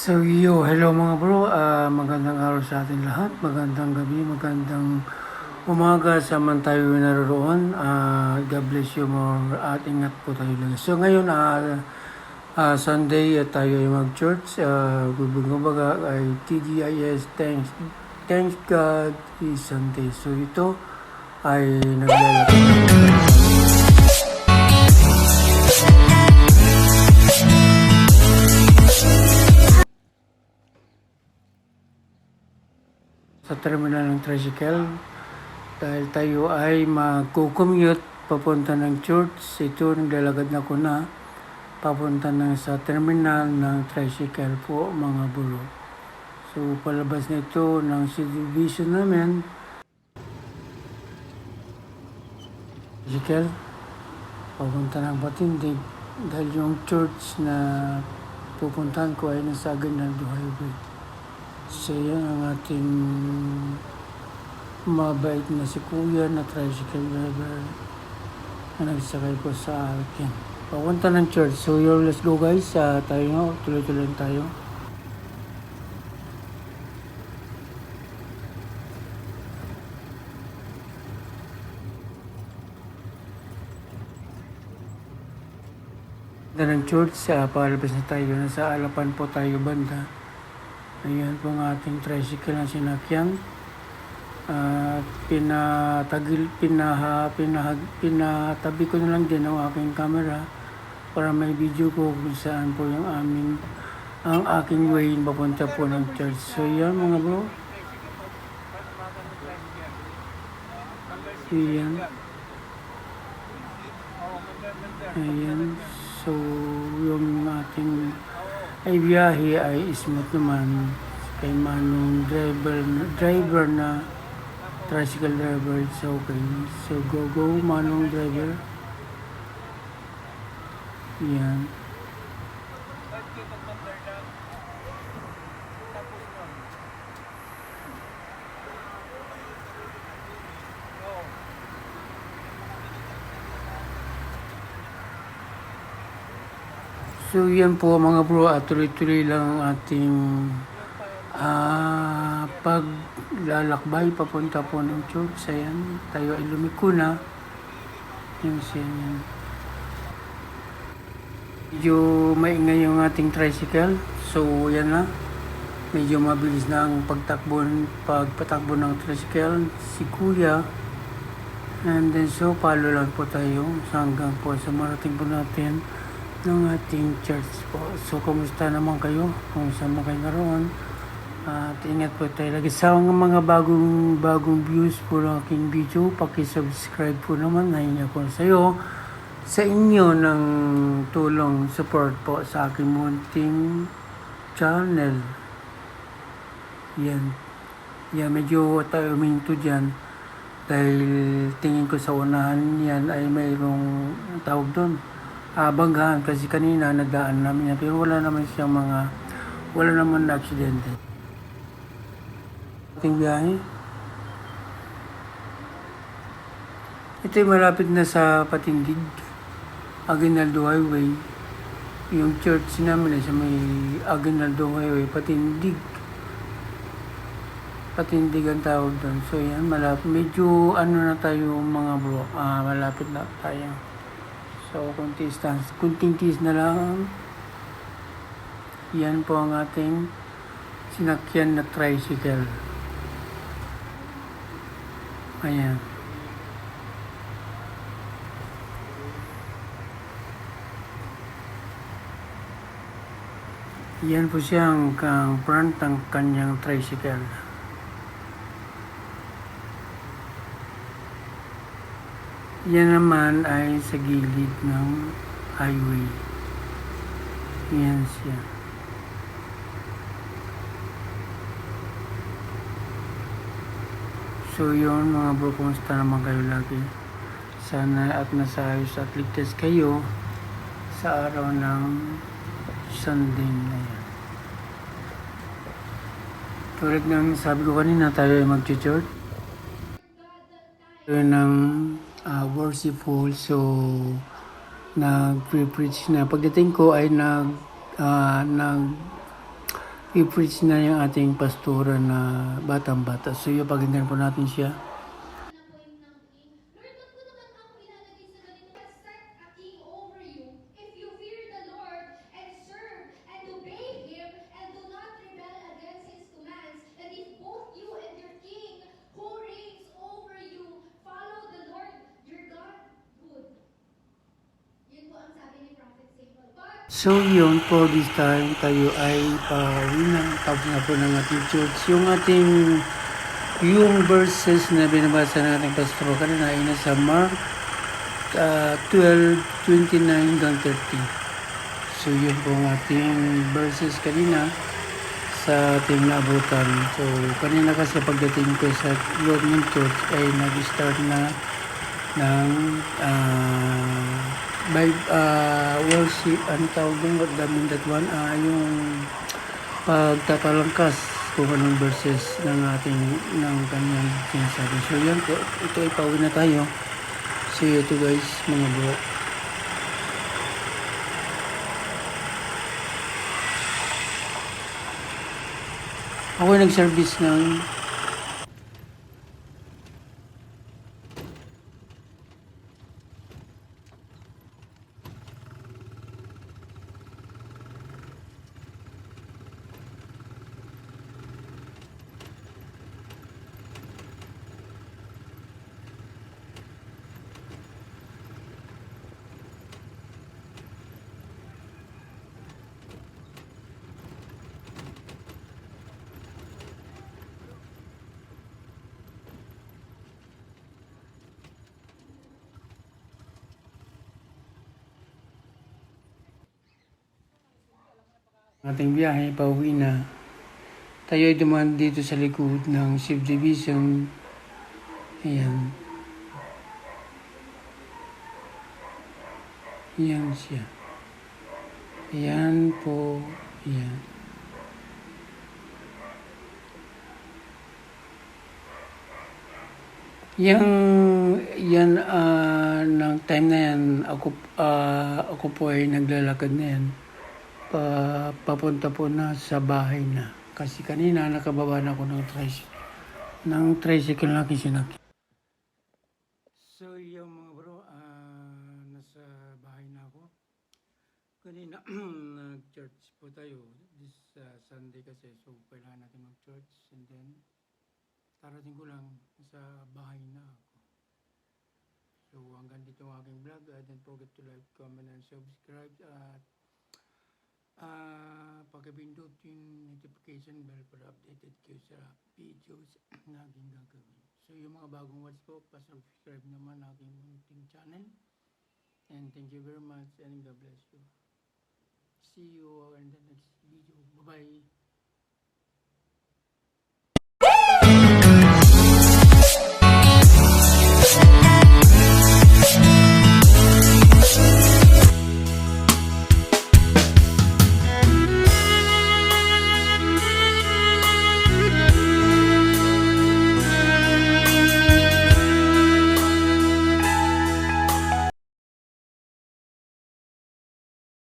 Hello mga bro, magandang araw sa atin lahat, magandang gabi, magandang umaga sa man tayo naroon. God bless you more at ingat po tayo lang. So ngayon, Sunday at tayo ay mag-church. Kumbaga ay TGIS, thanks God is Sunday. So ito ay naglalakad sa terminal ng tricycle dahil tayo ay mag-commute papunta ng church. Ito, naglalagad na ko na papunta na sa terminal ng tricycle po mga bro. So palabas na ito ng subdivision namin. Tricycle papunta ng Batindig dahil yung church na pupuntahan ko ay nasa Aguinaldo Highway. So yan ang ating mabait na si Kuya na tricycle driver na nagsakay ko sa akin. Papunta ng church. So let's go guys. Tayo nga, tuloy-tuloy tayo. Papunta ng church. Palabas na tayo. Nasa Alapan po tayo banda. Ayan po ang ating tricycle na sinakyan. Pinatabi ko na lang din ang aking camera para may video ko kung saan po ang aking way papunta po ng church. So yan mga bro. Ayan. So yung ating ay biyahe ay smooth naman kay Manong driver na tricycle driver. It's okay. So go Manong driver. Yan. So yan po mga bro, tuloy-tuloy lang ang ating paglalakbay papunta po ng church. Ayan, tayo ay lumiko na. Yan siya yan. Medyo maingay yung ating tricycle. So yan na. Medyo mabilis na ang pagpatakbo ng tricycle. Si Kuya. And then so follow lang po tayo hanggang po sa marating po natin ng ating church po. So, kumusta naman kayo? Kung saan man kayo naroon? At ingat po tayo lagi. Sa mga bagong views po ng aking video, paki-subscribe po naman. Nahinya ko sa inyo ng tulong, support po sa aking munting channel. Yan. Yan, medyo tayo uminto dyan. Dahil tingin ko sa unahan yan ay mayroong tawag doon. Banggahan kasi kanina nagdaan namin yan pero wala naman na aksidente. Ating biyahe. Ito'y malapit na sa Patindig, Aguinaldo Highway. Yung church namin ay sa may Aguinaldo Highway, Patindig ang tawag doon. So yan, malapit. Medyo na tayo mga bro, malapit na tayo. So, kunting tiis na lang. Yan po ang ating sinakyan na tricycle. Ayan. Yan po siyang front ng kanyang tricycle. Yan naman ay sa gilid ng highway. Yan siya. So yun mga bro, kumusta naman kayo lagi? Sana at nasa ayos at ligtas kayo sa araw ng Sunday na yan. Tulad ng sabi ko kanina, tayo ay mag-church. Tayo ng worshipful. So nag-preach na. Pagdating ko ay i-preach na yung ating pastora na batang-bata. So yung pakinggan po natin siya. So yun, for this time, tayo ay pauwi na. Tapos na po ng ating church. Yung verses na binabasa ng ating pastor kanina ay nasa Mark 12:29 hanggang 30. So yun po ang ating verses kanina sa ating naabutan. So kanina kasi pagdating ko sa loob ng church ay nag-start na ng by worship, ano tawag doon, what that mean that one, yung pagtatalangkas kung anong verses ng kanyang sinasabi. So yan po, ito ay pauwi na tayo. See you to guys, mga bro. Ako ay nag-service ng ating biyahe, pauwi na. Tayo ay dumaan dito sa likod ng subdivision. Ayan. Ayan siya. Ayan po. Ayan. Yan, ng time na yan, ako po ay naglalakad na yan. Papunta po na sa bahay na. Kasi kanina nakababa na ako ng tricycle na sinakyan. So yung mga bro, nasa bahay na ako. Kanina nag-church po tayo this Sunday kasi, so kailangan natin mag-church, and then tarating ko lang sa bahay na ako. So hanggang dito ang aking vlog. Don't forget to like, comment, and subscribe at pakipindot yung notification bell para updated kayo sa videos na aking gagawin. So yung mga bagong watch po, pa-subscribe naman aking munting channel. And thank you very much and God bless you. See you in the next video. Bye-bye.